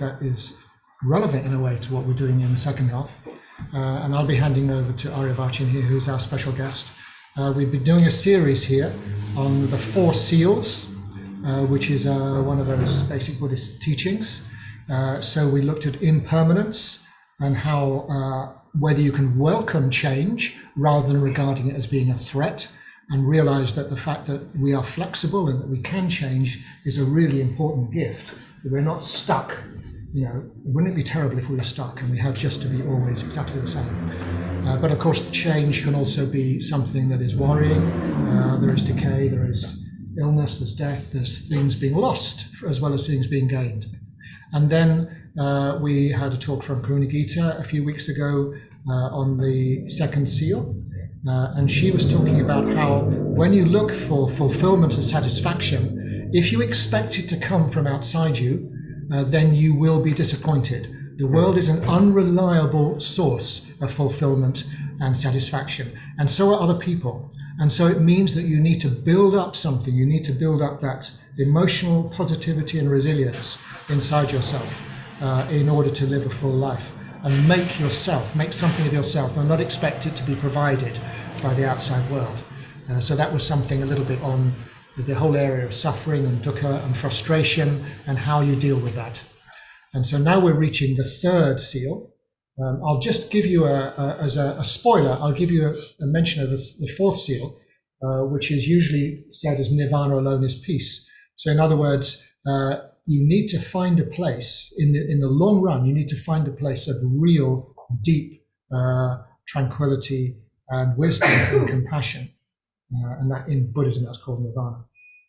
that is relevant in a way to what we're doing in the second half. And I'll be handing over to Arya Varchin here, who's our special guest. We've been doing a series here on the Four Seals, which is one of those basic Buddhist teachings. So we looked at impermanence and how whether you can welcome change rather than regarding it as being a threat, and realize that the fact that we are flexible and that we can change is a really important gift. That we're not stuck. You know, wouldn't it be terrible if we were stuck and we had just to be always exactly the same? But of course, the change can also be something that is worrying. There is decay, there is illness, there's death, there's things being lost as well as things being gained. And then we had a talk from Karuna Gita a few weeks ago on the second seal. And she was talking about how when you look for fulfillment and satisfaction, if you expect it to come from outside you, then you will be disappointed. The world is an unreliable source of fulfillment and satisfaction, and so are other people. And so it means that you need to build up something. You need to build up that emotional positivity and resilience inside yourself in order to live a full life. And make something of yourself, and not expect it to be provided by the outside world. So that was something a little bit on the whole area of suffering and dukkha and frustration and how you deal with that. And so now we're reaching the third seal. I'll just give you as a spoiler, I'll give you a mention of the fourth seal, which is usually said as nirvana alone is peace. So in other words, you need to find a place in the long run. You need to find a place of real, deep tranquility and wisdom and compassion, and that in Buddhism that's called nirvana.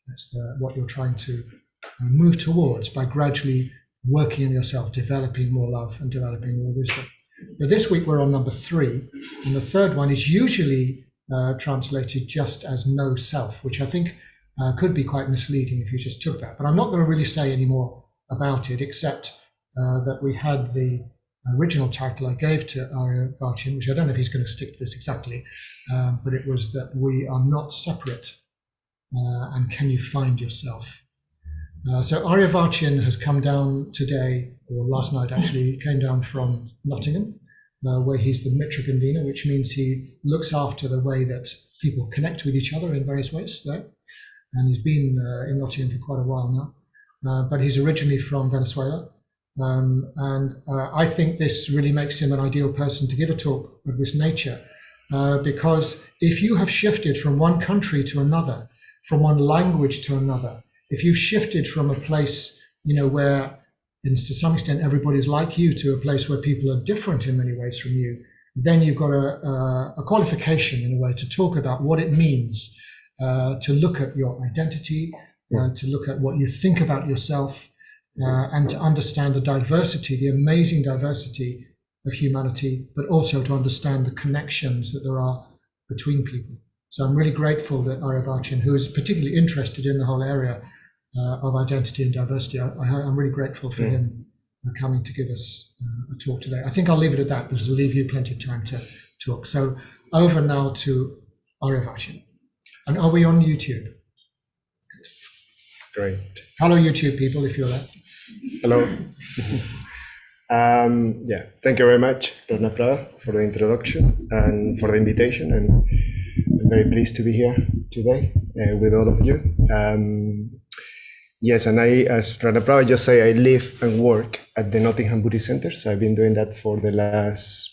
That's what you're trying to move towards by gradually working on yourself, developing more love and developing more wisdom. But this week we're on number 3, and the third one is usually translated just as no self, which I think could be quite misleading if you just took that. But I'm not going to really say any more about it, except that we had the original title I gave to Arya Varchin, which I don't know if he's going to stick to this exactly, but it was that we are not separate, and can you find yourself? So Arya Varchin has come down today, or last night actually, came down from Nottingham, where he's the Mitra Gandhina, which means he looks after the way that people connect with each other in various ways there. And he's been in Nottingham for quite a while now, but he's originally from Venezuela. And I think this really makes him an ideal person to give a talk of this nature, because if you have shifted from one country to another, from one language to another, if you've shifted from a place, where to some extent everybody's like you, to a place where people are different in many ways from you, then you've got a qualification in a way to talk about what it means to look at your identity, to look at what you think about yourself, and to understand the diversity, the amazing diversity of humanity, but also to understand the connections that there are between people. So I'm really grateful that Arya Varchin, who is particularly interested in the whole area of identity and diversity, I'm really grateful for him coming to give us a talk today. I think I'll leave it at that, because it'll leave you plenty of time to talk. So over now to Arya Varchin. And are we on YouTube? Great. Hello, YouTube people, if you're there. Hello. Thank you very much, Ratna Prabha, for the introduction and for the invitation. And I'm very pleased to be here today with all of you. Yes, and I, as Ratna Prabha just say, I live and work at the Nottingham Buddhist Center. So I've been doing that for the last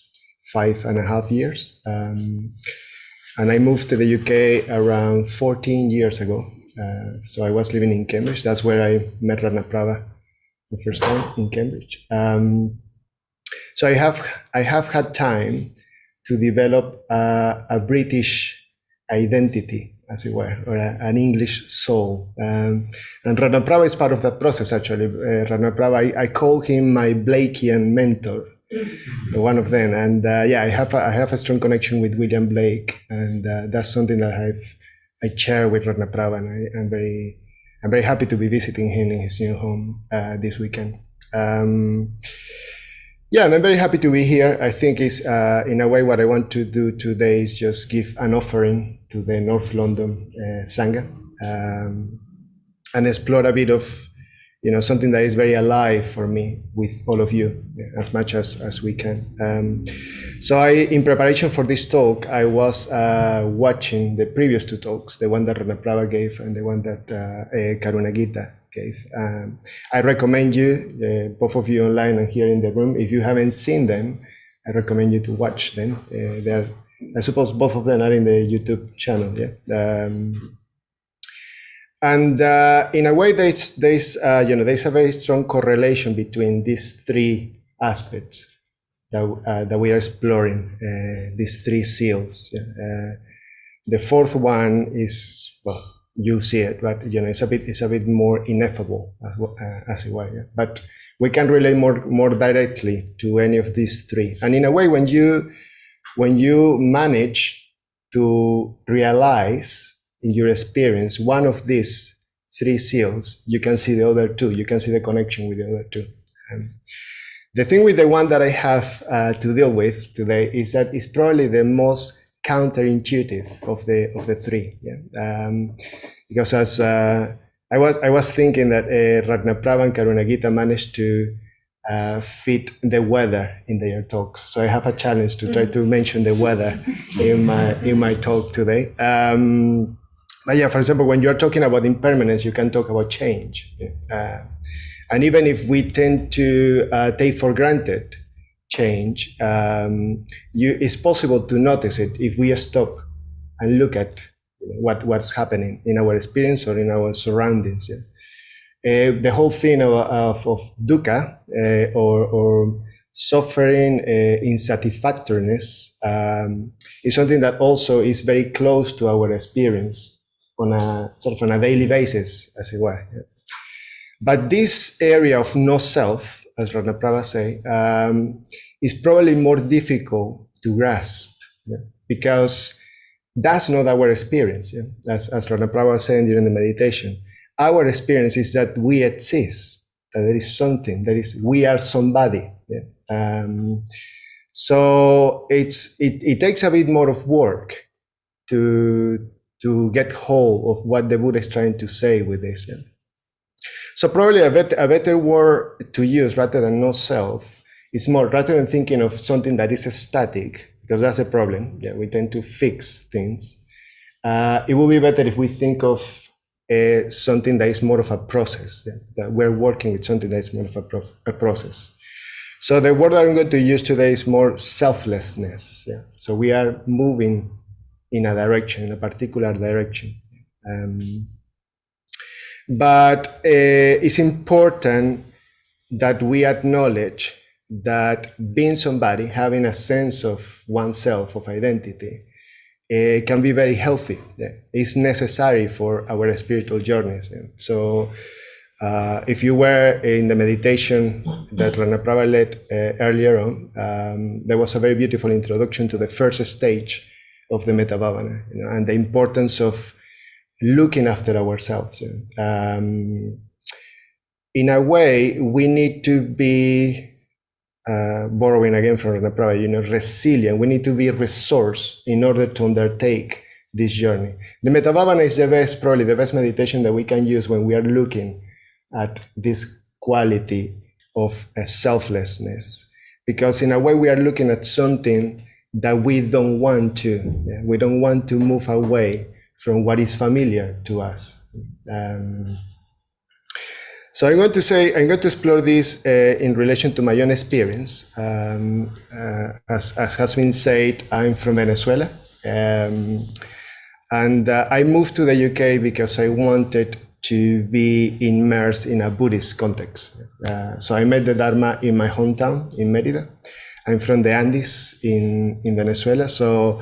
5.5 years. And I moved to the UK around 14 years ago. So I was living in Cambridge. That's where I met Ratna Prabha the first time, in Cambridge. So I have had time to develop a British identity, as it were, or an English soul. And Ratna Prabha is part of that process, actually. Ratna Prabha, I call him my Blakean mentor. One of them, and I have a strong connection with William Blake, and that's something that I share with Ratna Prabha, and I'm very happy to be visiting him in his new home this weekend. And I'm very happy to be here. I think is in a way what I want to do today is just give an offering to the North London Sangha, and explore a bit of something that is very alive for me with all of you, as much as we can. So in preparation for this talk, I was watching the previous two talks, the one that Ranaprabha gave and the one that Karuna Gita gave. I recommend you, both of you online and here in the room, if you haven't seen them, I recommend you to watch them. I suppose both of them are in the YouTube channel, yeah. And in a way, there's a very strong correlation between these three aspects that we are exploring, these three seals. The fourth one is, well, you'll see it, but it's a bit more ineffable as it were. Yeah? But we can relate more directly to any of these three. And in a way, when you manage to realize in your experience one of these three seals, you can see the other two. You can see the connection with the other two. The thing with the one that I have to deal with today is that it's probably the most counterintuitive of the three. Yeah? Because as I was thinking that Ranaprabha and Karuna Gita managed to fit the weather in their talks. So I have a challenge to try to mention the weather in my talk today. But yeah, for example, when you're talking about impermanence, you can talk about change. And even if we tend to take for granted change, it's possible to notice it if we stop and look at what's happening in our experience or in our surroundings. Yeah? The whole thing of dukkha or suffering, unsatisfactoriness, is something that also is very close to our experience on a daily basis, as it were. Yeah? But this area of no self, as Ranaprabha say, is probably more difficult to grasp, yeah? Because that's not our experience. Yeah? As Ranaprabha was saying during the meditation, our experience is that we exist, that there is something, we are somebody. Yeah? So it takes a bit more of work to get hold of what the Buddha is trying to say with this. Yeah? So probably a better word to use rather than no self is more, rather than thinking of something that is static, because that's a problem. Yeah, we tend to fix things. It would be better if we think of something that is more of a process, yeah? That we're working with something that is more of a process. So the word that I'm going to use today is more selflessness. Yeah? So we are moving in a direction, in a particular direction. But it's important that we acknowledge that being somebody, having a sense of oneself, of identity, can be very healthy. Yeah? It's necessary for our spiritual journeys. Yeah? So if you were in the meditation that Ranaprabha led earlier on, there was a very beautiful introduction to the first stage of the Metta Bhavana, and the importance of looking after ourselves. In a way, we need to be, borrowing again from Ranaprabha, resilient. We need to be resourced in order to undertake this journey. The Metta Bhavana is probably the best meditation that we can use when we are looking at this quality of selflessness. Because in a way, we are looking at something that we don't want to. Yeah? We don't want to move away from what is familiar to us. So I'm going to explore this in relation to my own experience. As has been said, I'm from Venezuela. And I moved to the UK because I wanted to be immersed in a Buddhist context. So I met the Dharma in my hometown, in Mérida. I'm from the Andes in Venezuela. So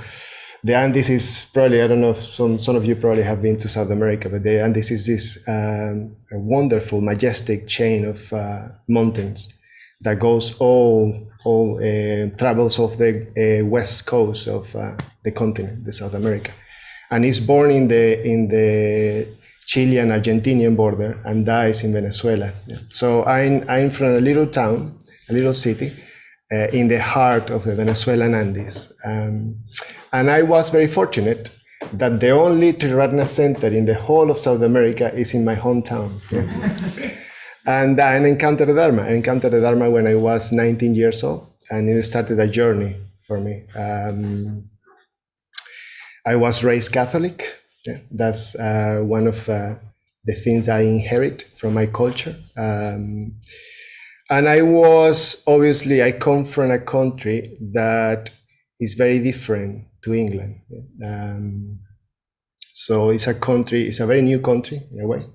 the Andes is probably, I don't know if some of you probably have been to South America, but the Andes is this wonderful, majestic chain of mountains that goes travels off the west coast of the continent, the South America, and is born in the Chilean Argentinian border and dies in Venezuela. Yeah. So I'm from a little town, a little city in the heart of the Venezuelan Andes. And I was very fortunate that the only Triratna center in the whole of South America is in my hometown. Yeah. And I encountered the Dharma. I encountered the Dharma when I was 19 years old, and it started a journey for me. I was raised Catholic. Yeah, that's one of the things I inherit from my culture. And I come from a country that is very different to England. So it's a very new country in a way.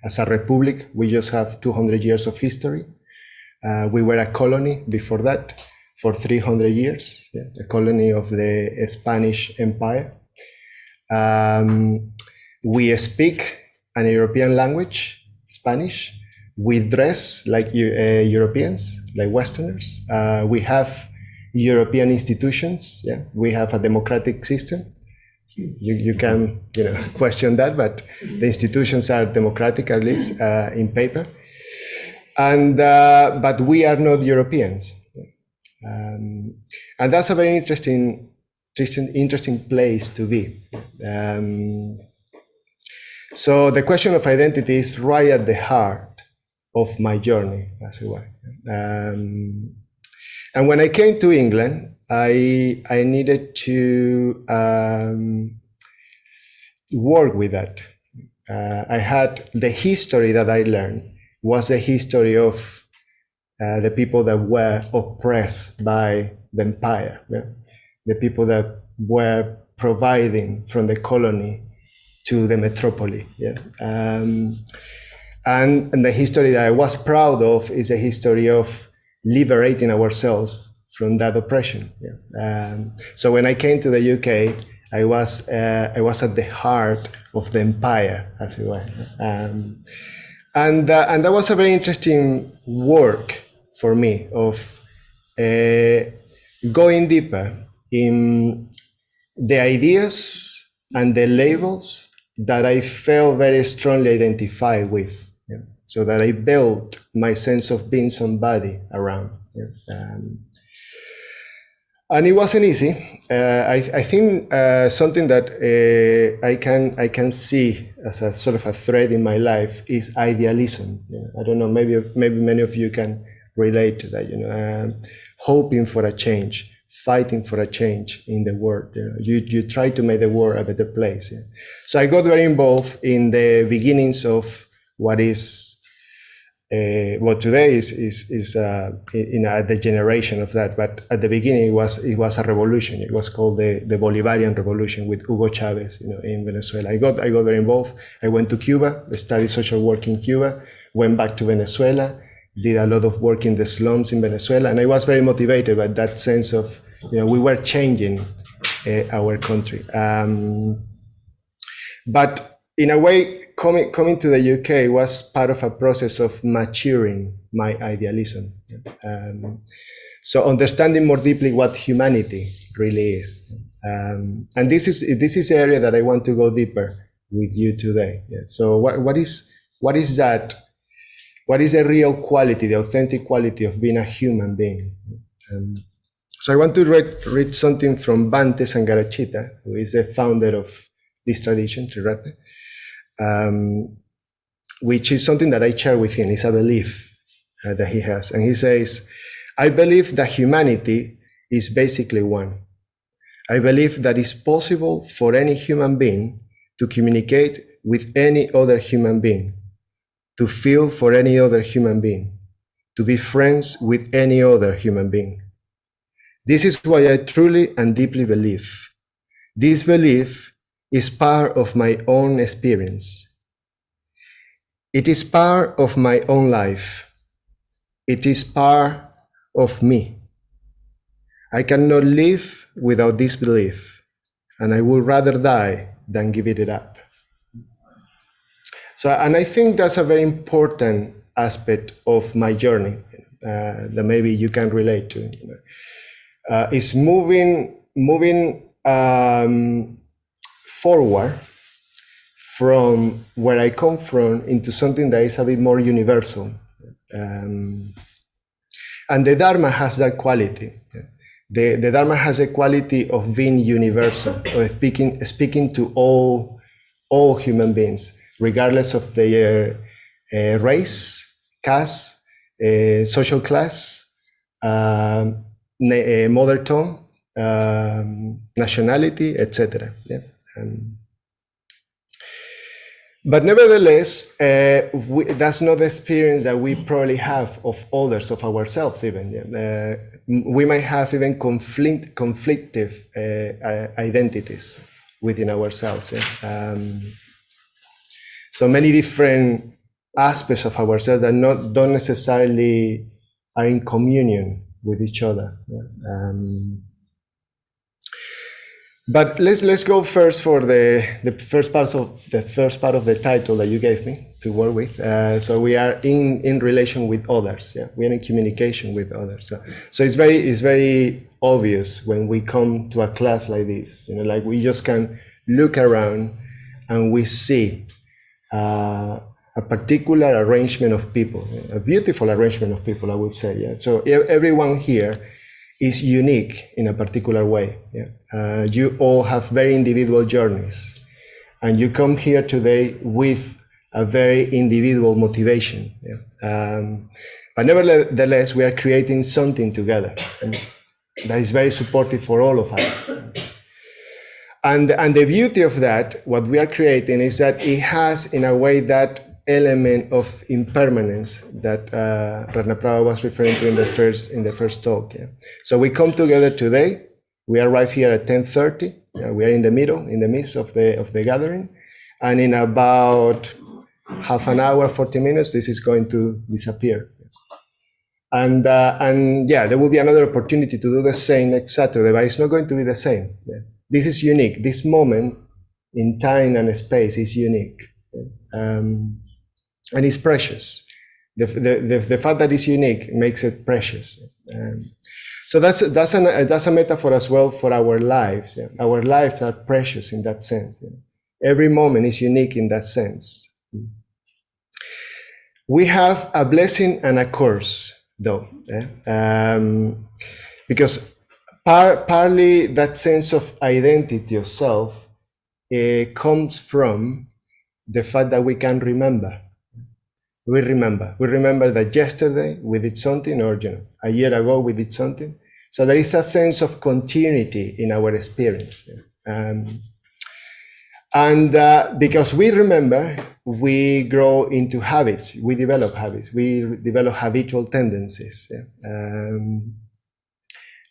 As a republic, we just have 200 years of history. We were a colony before that for 300 years, a colony of the Spanish Empire. We speak an European language, Spanish. We dress like Europeans, like Westerners. We have European institutions. Yeah, we have a democratic system. You can question that, but the institutions are democratic, at least in paper. And but we are not Europeans, and that's a very interesting place to be. So the question of identity is right at the heart of my journey, as it were. And when I came to England, I needed to work with that. I had the history that I learned was the history of the people that were oppressed by the empire, the people that were providing from the colony to the metropole. And the history that I was proud of is a history of liberating ourselves from that oppression. So when I came to the UK, I was at the heart of the empire, as it were. And that was a very interesting work for me of going deeper in the ideas and the labels that I felt very strongly identified with. So that I built my sense of being somebody around. And it wasn't easy. I think something that I can see as a sort of a thread in my life is idealism. I don't know, maybe many of you can relate to that. Hoping for a change, fighting for a change in the world. You try to make the world a better place. So I got very involved in the beginnings of what is what today is the generation of that, but at the beginning it was a revolution. It was called the Bolivarian Revolution with Hugo Chavez, in Venezuela. I got very involved. I went to Cuba, studied social work in Cuba, went back to Venezuela, did a lot of work in the slums in Venezuela, and I was very motivated by that sense of we were changing our country. But in a way, coming to the UK was part of a process of maturing my idealism. So understanding more deeply what humanity really is. And this is the area that I want to go deeper with you today. So what is that? What is the real quality, the authentic quality of being a human being? So I want to read something from Bhante Sangharachita, who is the founder of this tradition, Triratna. Which is something that I share with him. It's a belief that he has. And he says, I believe that humanity is basically one. I believe that it's possible for any human being to communicate with any other human being, to feel for any other human being, to be friends with any other human being. This is why I truly and deeply believe. This belief is part of my own experience. It is part of my own life. It is part of me. I cannot live without this belief, and I would rather die than give it up. So, and I think that's a very important aspect of my journey that maybe you can relate to. Is moving forward from where I come from into something that is a bit more universal. And the Dharma has that quality. The Dharma has a quality of being universal, of speaking to all human beings, regardless of their race, caste, social class, mother tongue, nationality, etc. Yeah. But nevertheless, that's not the experience that we probably have of others, of ourselves even. Yeah. We might have even conflictive identities within ourselves. Yeah. So many different aspects of ourselves that don't necessarily are in communion with each other. Yeah. But let's go first for the first part of the title that you gave me to work with. So we are in relation with others. Yeah, we are in communication with others. So it's very obvious when we come to a class like this. You know, like we just can look around and we see a particular arrangement of people, a beautiful arrangement of people, I would say. Yeah. So everyone here is unique in a particular way. Yeah. You all have very individual journeys, and you come here today with a very individual motivation. Yeah. But nevertheless, we are creating something together, and that is very supportive for all of us. And the beauty of that, what we are creating, is that it has, in a way, that element of impermanence that Ratnaprabha was referring to in the first talk. Yeah. So we come together today. We arrive here at 10:30. We are in the midst of the gathering, and in about half an hour, 40 minutes, this is going to disappear. And yeah, there will be another opportunity to do the same next Saturday, but it's not going to be the same. Yeah. This is unique. This moment in time and space is unique. And it's precious. The fact that it's unique makes it precious. So that's a metaphor as well for our lives. Yeah? Our lives are precious in that sense. Yeah? Every moment is unique in that sense. We have a blessing and a curse, though, yeah? Because partly that sense of identity of self comes from the fact that we can remember. We remember that yesterday we did something, or a year ago we did something. So there is a sense of continuity in our experience. And because we remember, we grow into habits. We develop habits. We develop habitual tendencies. Yeah?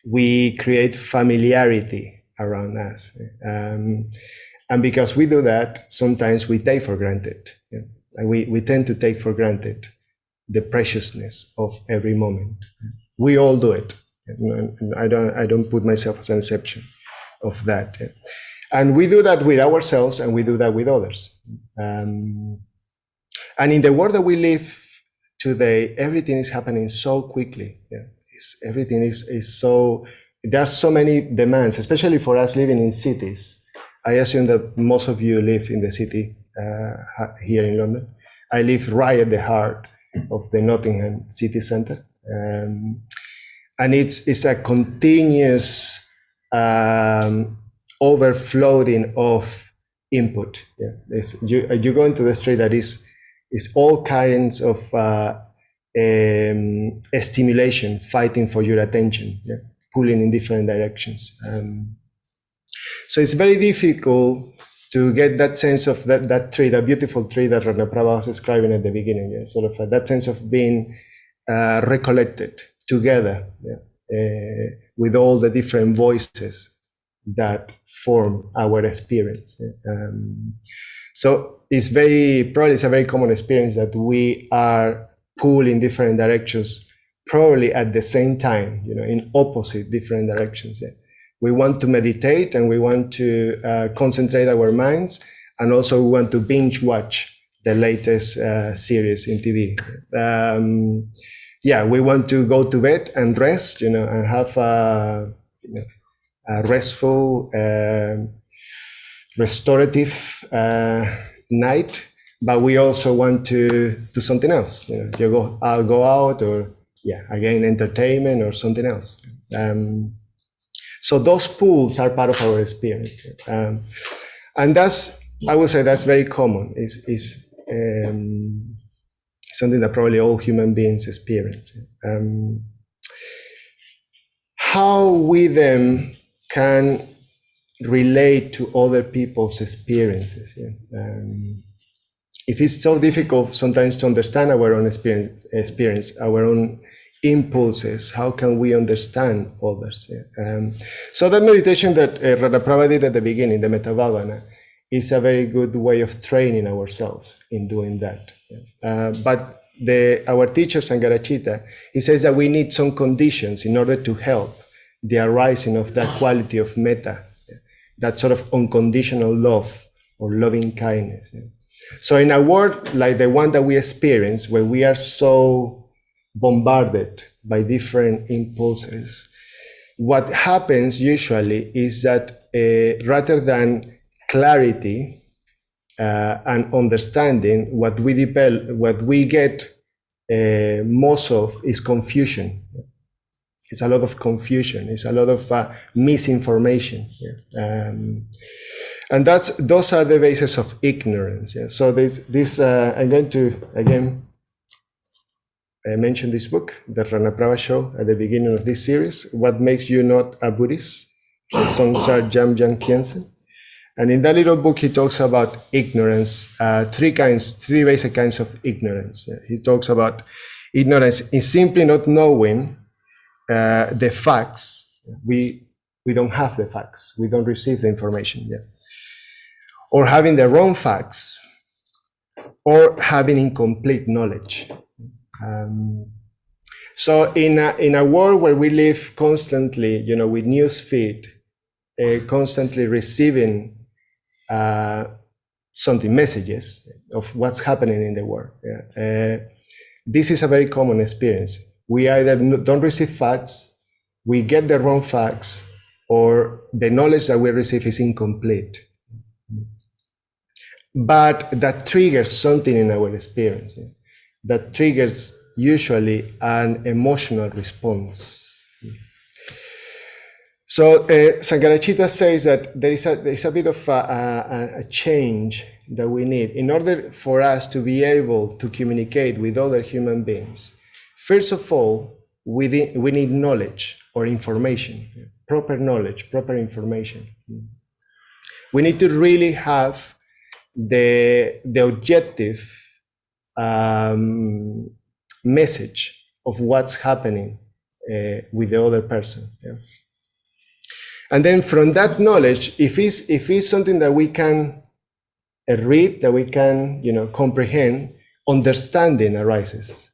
We create familiarity around us. And because we do that, sometimes we take for granted. Yeah? And we tend to take for granted the preciousness of every moment. We all do it. I don't put myself as an exception of that. Yeah? And we do that with ourselves, and we do that with others. And in the world that we live today, everything is happening so quickly. Yeah? Everything is so, there are so many demands, especially for us living in cities. I assume that most of you live in the city here in London. I live right at the heart of the Nottingham city centre. And it's a continuous overflowing of input. Yeah. You go into the street that is all kinds of stimulation fighting for your attention, yeah? Pulling in different directions. So it's very difficult to get that sense of that tree, that beautiful tree that Ratnaprabha was describing at the beginning, yeah? Sort of that sense of being recollected together, yeah? With all the different voices that form our experience. Yeah? So it's probably a very common experience that we are pulled in different directions, probably at the same time, in opposite different directions. Yeah? We want to meditate, and we want to concentrate our minds, and also we want to binge watch the latest series in TV. Yeah, we want to go to bed and rest, and have a restful, restorative night. But we also want to do something else. I'll go out, or again, entertainment or something else. So those pools are part of our experience, and I would say that's very common. something that probably all human beings experience. How we then can relate to other people's experiences. If it's so difficult sometimes to understand our own experience, our own impulses, how can we understand others? So that meditation that Ranaprabha did at the beginning, the Metavavana, is a very good way of training ourselves in doing that. But our teacher, Sangharachita, he says that we need some conditions in order to help the arising of that quality of metta, that sort of unconditional love or loving kindness. So in a world like the one that we experience, where we are so bombarded by different impulses, what happens usually is that rather than clarity and understanding, what we get most of is confusion. It's a lot of confusion. It's a lot of misinformation. And those are the bases of ignorance. So I'm going to again mention this book that Ranaprabha showed at the beginning of this series. What makes you not a Buddhist? Songsar Jamjang Khyentse. And in that little book, he talks about ignorance, three basic kinds of ignorance. He talks about ignorance in simply not knowing the facts. We don't have the facts. We don't receive the information yet. Or having the wrong facts, or having incomplete knowledge. So in a world where we live constantly, with news feed, constantly receiving messages of what's happening in the world. This is a very common experience. We either don't receive facts, we get the wrong facts, or the knowledge that we receive is incomplete. But that triggers something in our experience. That triggers usually an emotional response. So Sangharachita says that there is a bit of a change that we need in order for us to be able to communicate with other human beings. First of all, we need knowledge or information, proper knowledge, proper information. We need to really have the objective message of what's happening with the other person. And then from that knowledge, if it's something that we can read, that we can comprehend, understanding arises.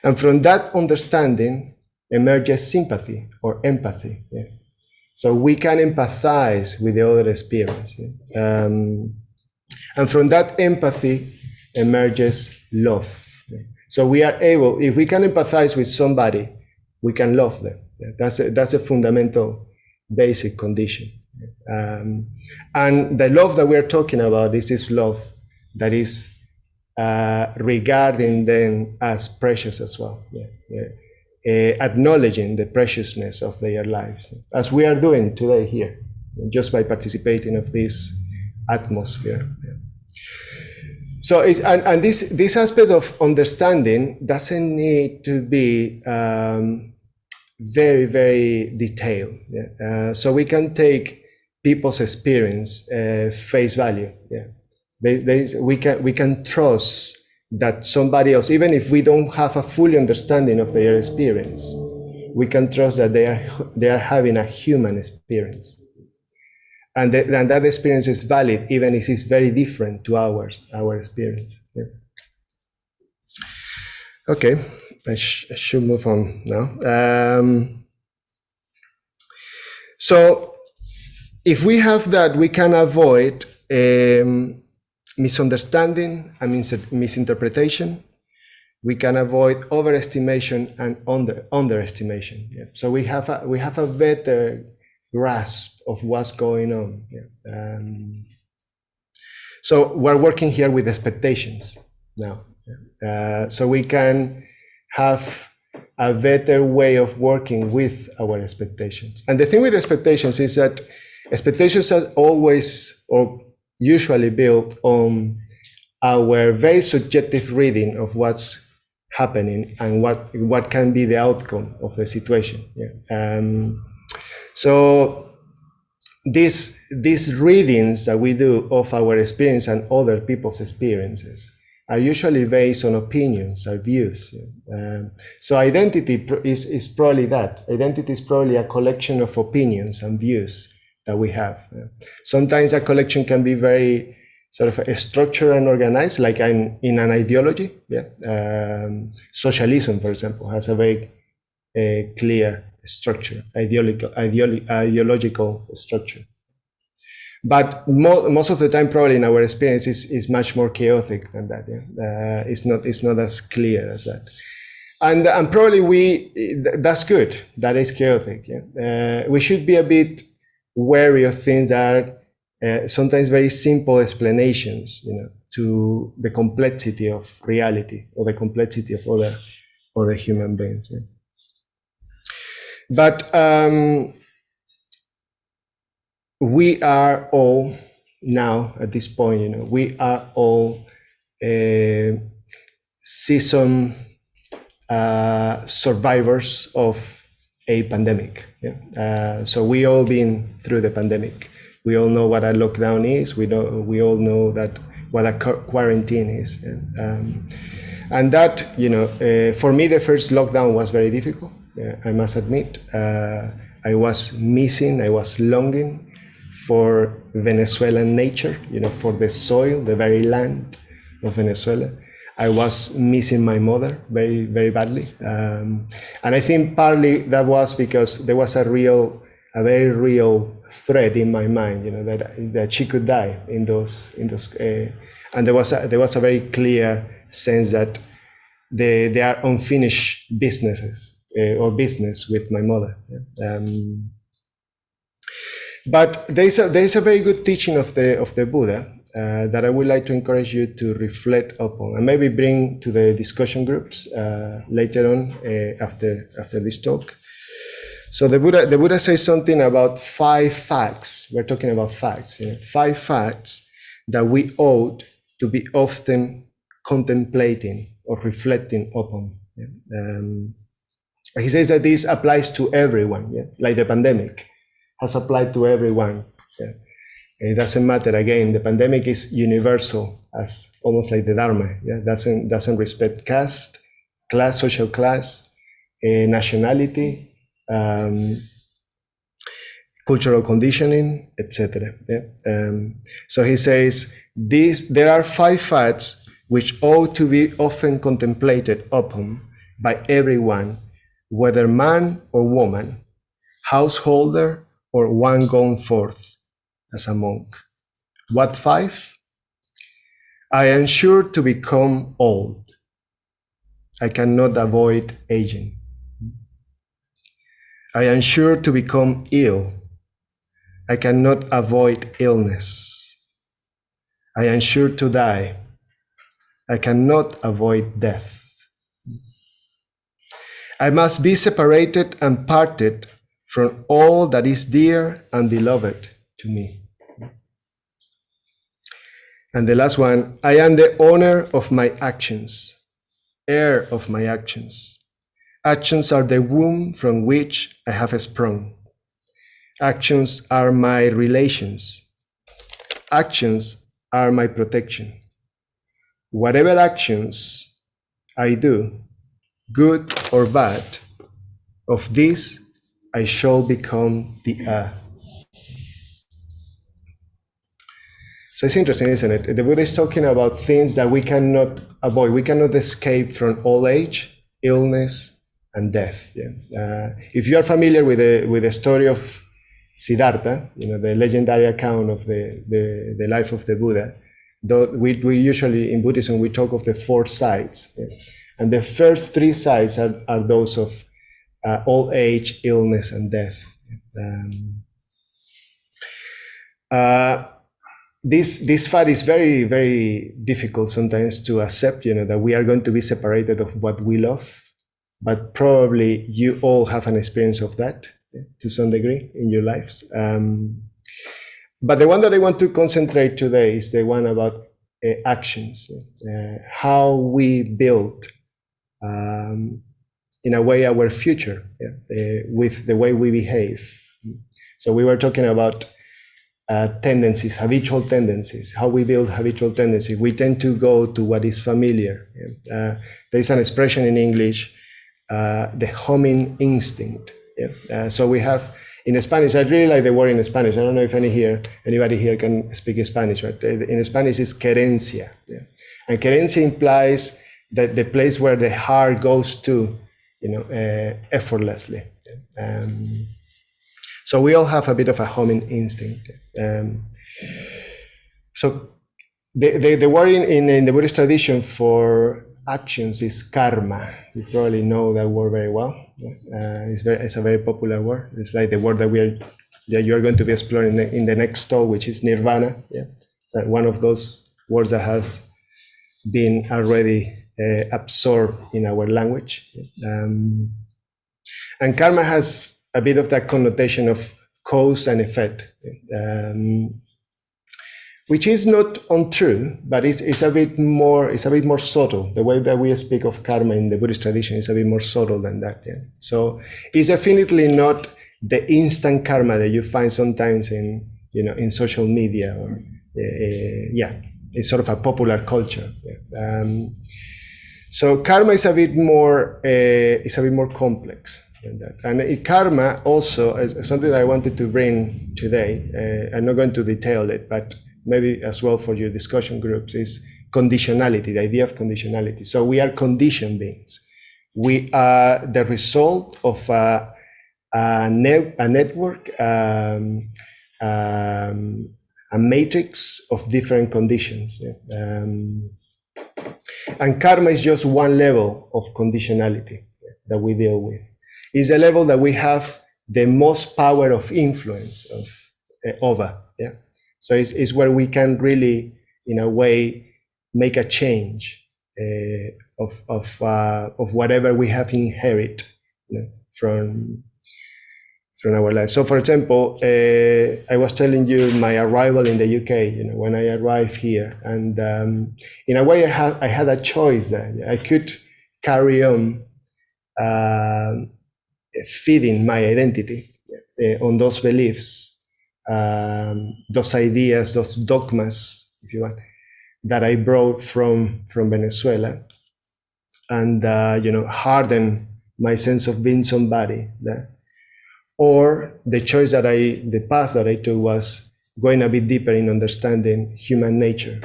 And from that understanding emerges sympathy or empathy. So we can empathize with the other experience. And from that empathy emerges love. So we are able, if we can empathize with somebody, we can love them. That's a fundamental basic condition. And the love that we're talking about is this love that is regarding them as precious as well. Acknowledging the preciousness of their lives, as we are doing today here, just by participating of this atmosphere. So this aspect of understanding doesn't need to be very, very detailed. So we can take people's experience face value. We can trust that somebody else, even if we don't have a full understanding of their experience, we can trust that they are having a human experience. And that experience is valid, even if it's very different to our experience. Okay, I should move on now. So if we have that, we can avoid misunderstanding and misinterpretation. We can avoid overestimation and underestimation. So we have a better grasp of what's going on. So we're working here with expectations now. So we can have a better way of working with our expectations. And the thing with expectations is that expectations are always or usually built on our very subjective reading of what's happening and what can be the outcome of the situation. So these readings that we do of our experience and other people's experiences are usually based on opinions or views. So identity is probably that. Identity is probably a collection of opinions and views that we have. Sometimes a collection can be very sort of structured and organized, like in an ideology. Socialism, for example, has a very clear structure, ideological structure. But most of the time, probably in our experience, is much more chaotic than that. It's not as clear as that, and probably that's good. That is chaotic. We should be a bit wary of things that are sometimes very simple explanations, to the complexity of reality or the complexity of other human beings. But we are all now at this point, we are all seasoned survivors of a pandemic. So we all been through the pandemic. We all know what a lockdown is. We all know that what a quarantine is. And that, for me, the first lockdown was very difficult. I must admit, I was longing for Venezuelan nature, for the soil, the very land of Venezuela. I was missing my mother very, very badly. And I think partly that was because there was a very real threat in my mind, that she could die in those, and there was a very clear sense that there are unfinished businesses. Or business with my mother. But there is a very good teaching of the Buddha that I would like to encourage you to reflect upon and maybe bring to the discussion groups later on after this talk. So the Buddha says something about 5 facts. We're talking about facts. 5 facts that we ought to be often contemplating or reflecting upon. He says that this applies to everyone, like the pandemic has applied to everyone. It doesn't matter. Again, the pandemic is universal, as almost like the Dharma. Doesn't respect caste, class, social class, nationality, cultural conditioning, etc. So he says there are 5 facts which ought to be often contemplated upon by everyone, whether man or woman, householder or one gone forth as a monk. What 5? I am sure to become old. I cannot avoid aging. I am sure to become ill. I cannot avoid illness. I am sure to die. I cannot avoid death. I must be separated and parted from all that is dear and beloved to me. And the last one, I am the owner of my actions, heir of my actions. Actions are the womb from which I have sprung. Actions are my relations. Actions are my protection. Whatever actions I do, good or bad, of this I shall become the heir. So it's interesting, isn't it? The Buddha is talking about things that we cannot avoid. We cannot escape from old age, illness, and death. If you are familiar with the story of Siddhartha, the legendary account of the life of the Buddha, we usually in Buddhism we talk of the 4 sides. And the first 3 sides are those of old age, illness, and death. This fact is very, very difficult sometimes to accept, that we are going to be separated of what we love. But probably you all have an experience of that to some degree in your lives. But the one that I want to concentrate today is the one about actions, how we build, in a way, our future, with the way we behave. So we were talking about tendencies, habitual tendencies, how we build habitual tendencies. We tend to go to what is familiar. There is an expression in English, the homing instinct. So we have, in Spanish, I really like the word in Spanish. I don't know if anybody here can speak Spanish, but in Spanish it's querencia. And querencia implies that the place where the heart goes to, effortlessly. So we all have a bit of a homing instinct. So the word in the Buddhist tradition for actions is karma. You probably know that word very well. It's a very popular word. It's like the word that you're going to be exploring in the next talk, which is nirvana. So one of those words that has been already absorbed in our language. And karma has a bit of that connotation of cause and effect, which is not untrue, but it's a bit more subtle. The way that we speak of karma in the Buddhist tradition is a bit more subtle than that. So it's definitely not the instant karma that you find sometimes in social media, or it's sort of a popular culture. So karma is a bit more complex than that. And karma also is something that I wanted to bring today. I'm not going to detail it, but maybe as well for your discussion groups, is conditionality, the idea of conditionality. So we are conditioned beings. We are the result of a network, a matrix of different conditions. And karma is just one level of conditionality that we deal with. It's a level that we have the most power of influence over. So it's where we can really, in a way, make a change of whatever we have inherited from our life. So, for example, I was telling you my arrival in the UK. When I arrived here, and in a way, I had a choice there. I could carry on feeding my identity on those beliefs, those ideas, those dogmas, if you want, that I brought from Venezuela, and harden my sense of being somebody. Or the path that I took was going a bit deeper in understanding human nature,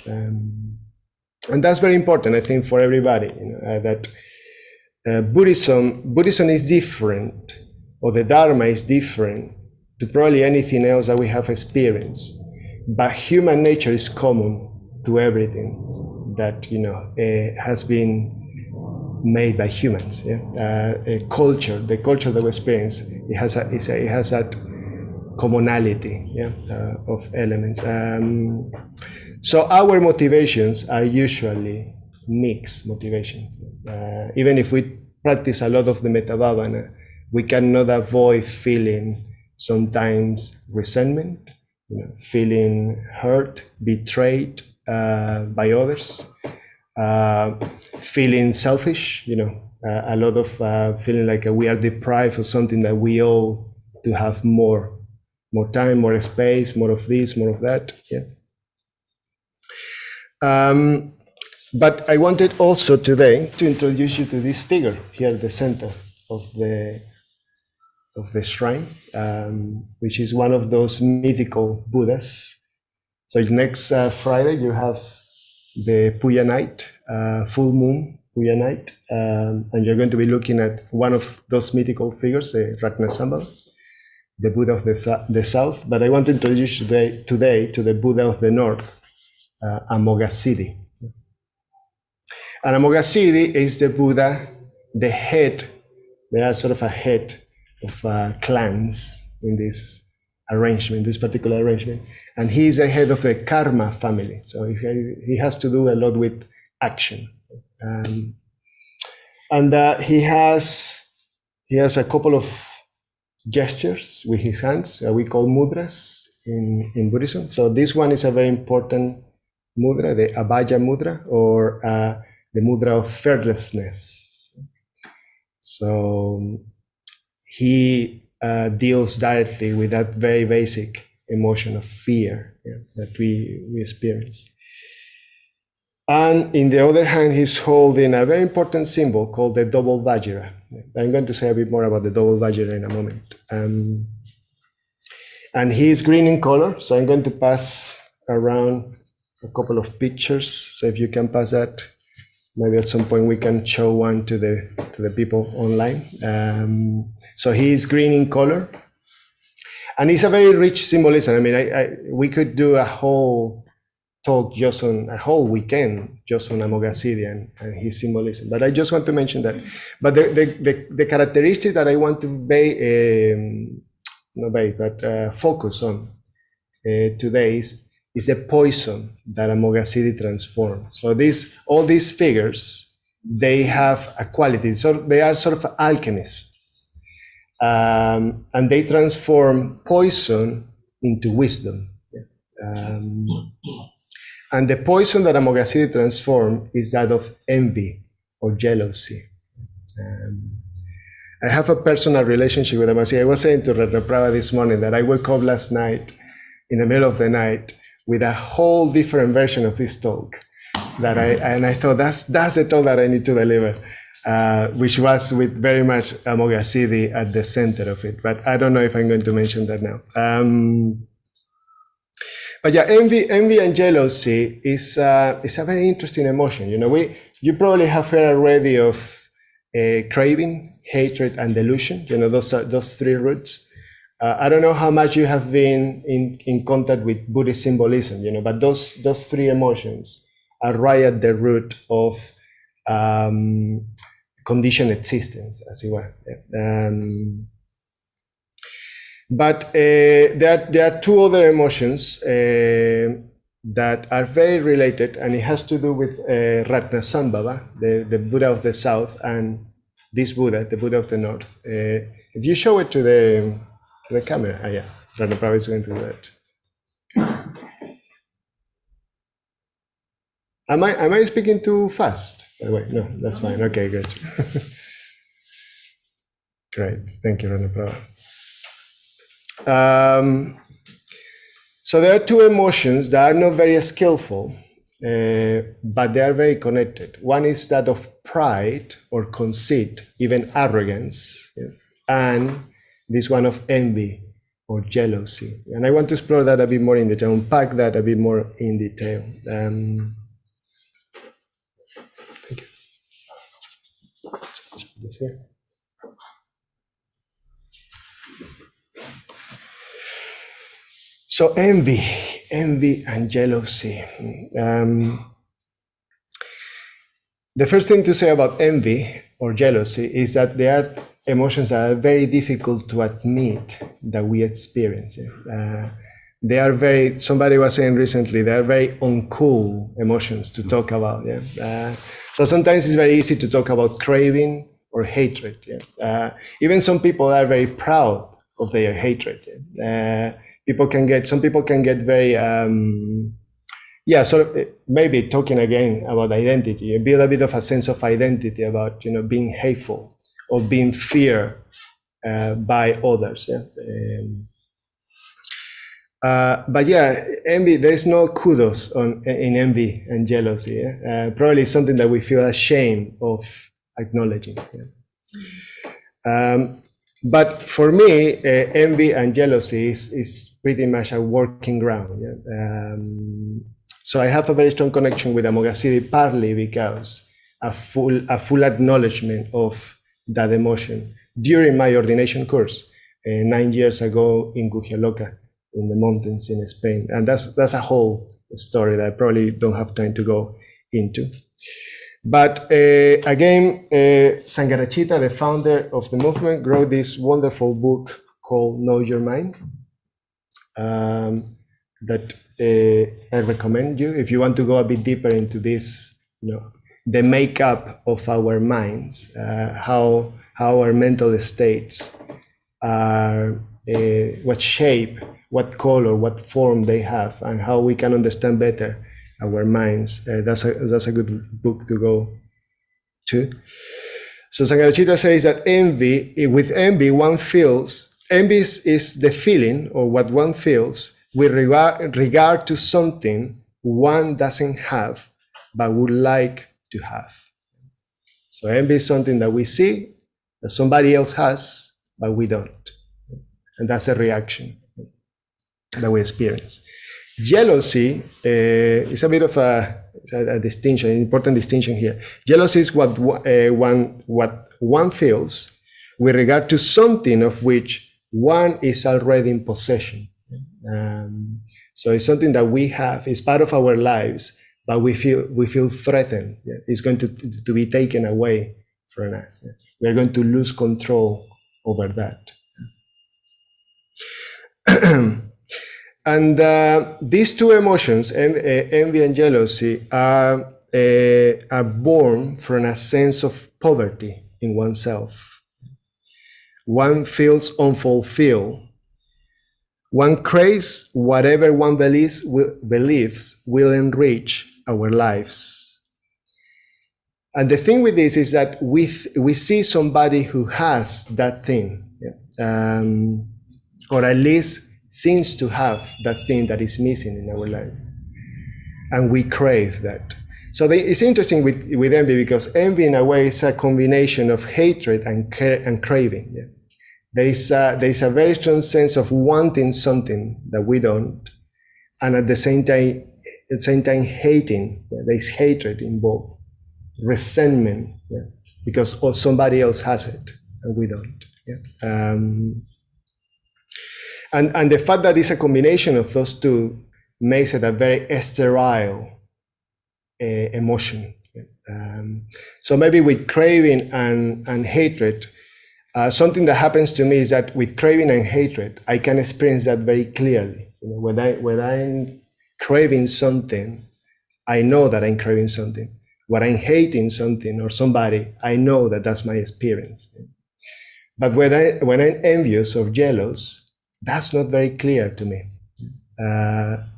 and that's very important, I think, for everybody. That Buddhism is different, or the Dharma is different to probably anything else that we have experienced. But human nature is common to everything that has been made by humans. The culture that we experience, it has that commonality, of elements. So our motivations are usually mixed motivations. Even if we practice a lot of the Metavavana, we cannot avoid feeling sometimes resentment, feeling hurt, betrayed by others, feeling selfish, a lot of feeling like we are deprived of something that we owe to have more time, more space, more of this, more of that. But I wanted also today to introduce you to this figure here at the center of the shrine, which is one of those mythical Buddhas. So next Friday you have the Puya night, full moon Puya night, and you're going to be looking at one of those mythical figures, the Ratnasambhava, the Buddha of the south. But I want to introduce you today to the Buddha of the north, Amoghasiddhi. And Amoghasiddhi is the Buddha, the head. They are sort of a head of clans in this arrangement, this particular arrangement. And he is the head of the karma family. So he has to do a lot with action. And he has a couple of gestures with his hands we call mudras in Buddhism. So this one is a very important mudra, the Abhaya mudra, or the mudra of fearlessness. So he deals directly with that very basic emotion of fear, yeah, that we experience. And in the other hand, he's holding a very important symbol called the double Vajra. I'm going to say a bit more about the double Vajra in a moment. And he's green in color, so I'm going to pass around a couple of pictures. So if you can pass that, maybe at some point we can show one to the people online. So he's green in color, and it's a very rich symbolism. I mean, we could do a whole talk just on a whole weekend just on Amoghasiddhi and his symbolism, but I just want to mention that. But the characteristic that I want to focus on today is a poison that Amoghasiddhi transforms. So all these figures, they have a quality. So they are sort of alchemists, and they transform poison into wisdom. And the poison that Amoghasiddhi transformed is that of envy or jealousy. I have a personal relationship with Amoghasiddhi. I was saying to Ratnaprabha this morning that I woke up last night in the middle of the night with a whole different version of this talk. I thought that's the talk that I need to deliver, which was with very much Amoghasiddhi at the center of it. But I don't know if I'm going to mention that now. But yeah, envy and jealousy is a very interesting emotion. You know, you probably have heard already of craving, hatred, and delusion. You know, those three roots. I don't know how much you have been in contact with Buddhist symbolism, you know, but those three emotions are right at the root of conditioned existence, as it were. But there are two other emotions that are very related, and it has to do with Ratnasambhava, the Buddha of the South, and this Buddha, the Buddha of the North. If you show it to the camera, yeah, Ratnaprabha is going to do that. Am I speaking too fast? By the way, no, that's fine. Okay, good. Great, thank you, Ratnaprabha. So there are two emotions that are not very skillful, but they are very connected. One is that of pride or conceit, even arrogance, yeah, and this one of envy or jealousy. And I want to explore that a bit more in detail, unpack that a bit more in detail. Thank you. Let's put this here. So envy and jealousy. The first thing to say about envy or jealousy is that they are emotions that are very difficult to admit that we experience. They are very, somebody was saying recently, they are very uncool emotions to talk about. Yeah? So sometimes it's very easy to talk about craving or hatred. Yeah? Even some people are very proud of their hatred. Yeah? Some people can get very, sort of maybe talking again about identity, build a bit of a sense of identity about, you know, being hateful or being feared by others. Yeah? But yeah, envy, there is no kudos in envy and jealousy. Yeah? Probably something that we feel ashamed of acknowledging. Yeah? But for me, envy and jealousy is pretty much a working ground. Yeah? So I have a very strong connection with Amoghasiddhi, partly because a full acknowledgement of that emotion during my ordination course 9 years ago in Gugialoca, in the mountains in Spain. And that's a whole story that I probably don't have time to go into. But again, Sangharakshita, the founder of the movement, wrote this wonderful book called Know Your Mind, that I recommend you if you want to go a bit deeper into this, you know, the makeup of our minds, how our mental states are, what shape, what color, what form they have, and how we can understand better our minds. That's a good book to go to. So Sankaracharya says that with envy, one feels, envy is the feeling or what one feels with regard to something one doesn't have but would like to have. So envy is something that we see that somebody else has but we don't. And that's a reaction that we experience. Jealousy is a bit of a distinction, an important distinction here. Jealousy is what one feels with regard to something of which one is already in possession. So it's something that we have, it's part of our lives, but we feel threatened. Yeah? It's going to be taken away from us. Yeah? We're going to lose control over that. And these two emotions, envy and jealousy, are born from a sense of poverty in oneself. One feels unfulfilled. One craves whatever one believes will enrich our lives. And the thing with this is that we see somebody who has that thing, or at least seems to have that thing that is missing in our lives, and we crave that. So it's interesting with envy, because envy in a way is a combination of hatred and craving. Yeah? There is a very strong sense of wanting something that we don't, and at the same time hating. Yeah? There is hatred involved, resentment, because somebody else has it and we don't. Yeah? And the fact that it's a combination of those two makes it a very sterile emotion. So maybe with craving and hatred, something that happens to me is that with craving and hatred, I can experience that very clearly. When I'm craving something, I know that I'm craving something. When I'm hating something or somebody, I know that that's my experience. But when I'm envious or jealous, that's not very clear to me.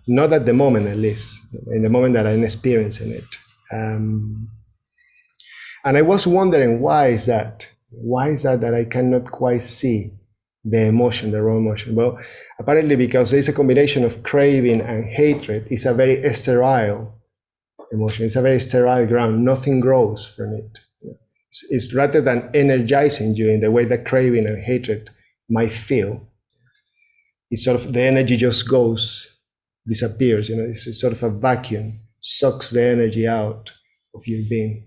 Not at the moment, at least, in the moment that I'm experiencing it. And I was wondering, why is that? Why is that I cannot quite see the emotion, the raw emotion? Well, apparently because there's a combination of craving and hatred. It's a very sterile emotion. It's a very sterile ground. Nothing grows from it. It's rather than energizing you in the way that craving and hatred might feel. It's sort of the energy just disappears. It's sort of a vacuum, sucks the energy out of your being.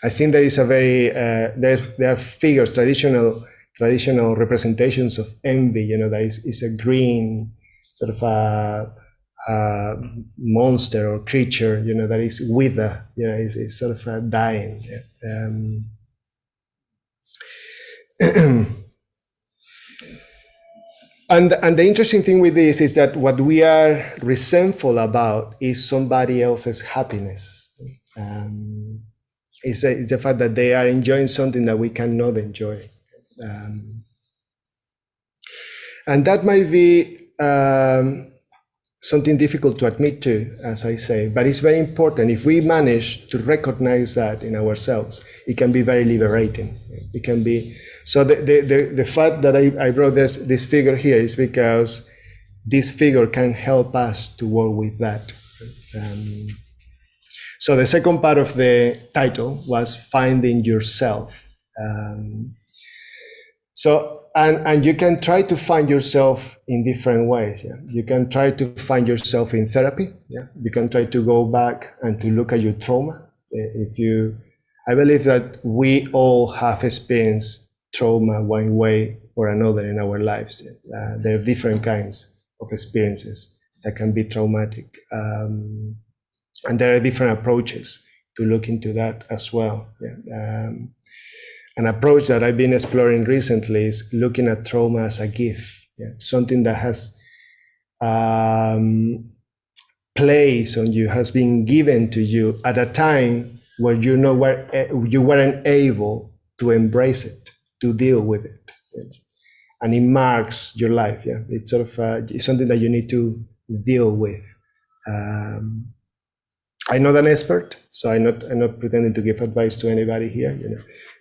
I think there is a very there are figures, traditional representations of envy. That is a green sort of a monster or creature. That is wither. It's sort of dying. And the interesting thing with this is that what we are resentful about is somebody else's happiness. It's the fact that they are enjoying something that we cannot enjoy. And that might be something difficult to admit to, as I say, but it's very important. If we manage to recognize that in ourselves, it can be very liberating. It can be. So the fact that I brought this figure here is because this figure can help us to work with that. So the second part of the title was Finding Yourself. And you can try to find yourself in different ways. Yeah? You can try to find yourself in therapy. Yeah? You can try to go back and to look at your trauma. I believe that we all have experienced trauma one way or another in our lives. There are different kinds of experiences that can be traumatic. And there are different approaches to look into that as well. Yeah. An approach that I've been exploring recently is looking at trauma as a gift, something that has placed on you, has been given to you at a time where you weren't able to embrace it, to deal with it. And it marks your life. It's sort of it's something that you need to deal with. I'm not an expert, so I'm not pretending to give advice to anybody here,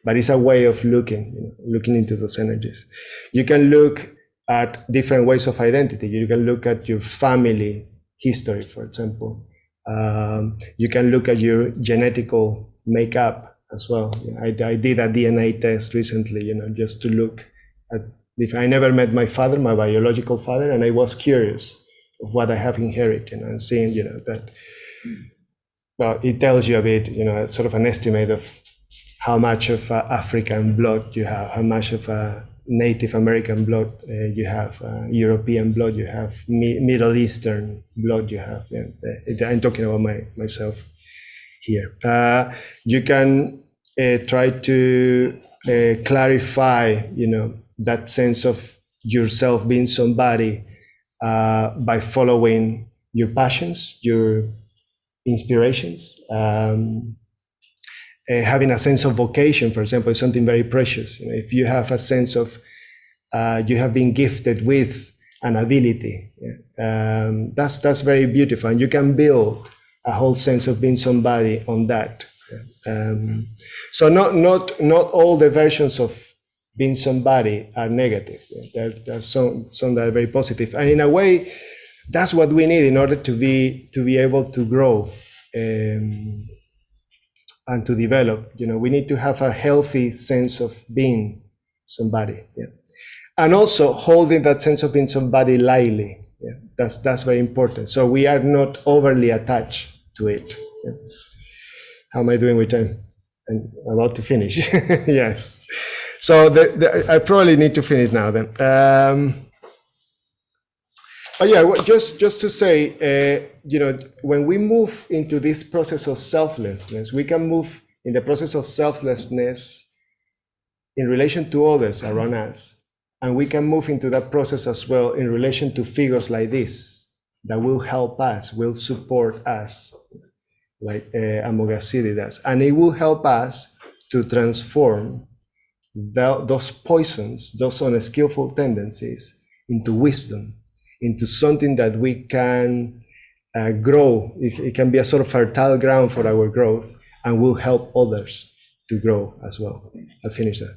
but it's a way of looking into those energies. You can look at different ways of identity. You can look at your family history, for example. You can look at your genetical makeup as well. I did a DNA test recently, just to look at. If I never met my father, my biological father, and I was curious of what I have inherited, and seeing, that. Well, it tells you a bit, sort of an estimate of how much of African blood you have, how much of Native American blood you have, European blood you have, Middle Eastern blood you have. Yeah. I'm talking about myself here. You can try to clarify, that sense of yourself being somebody by following your passions, your inspirations, having a sense of vocation, for example, is something very precious. If you have a sense of you have been gifted with an ability, that's very beautiful, and you can build a whole sense of being somebody on that. So not all the versions of being somebody are negative. There are some that are very positive, and in a way, that's what we need in order to be able to grow and to develop. We need to have a healthy sense of being somebody, and also holding that sense of being somebody lightly. That's very important. So we are not overly attached to it. How am I doing with time? I'm about to finish. Yes. So I probably need to finish now then. Oh yeah, well, just to say, when we move into this process of selflessness, we can move in the process of selflessness in relation to others around us, and we can move into that process as well in relation to figures like this that will help us, will support us, like Amoghasiddhi does, and it will help us to transform those poisons, those unskillful tendencies, into wisdom, into something that we can grow. It can be a sort of fertile ground for our growth, and will help others to grow as well. I'll finish that.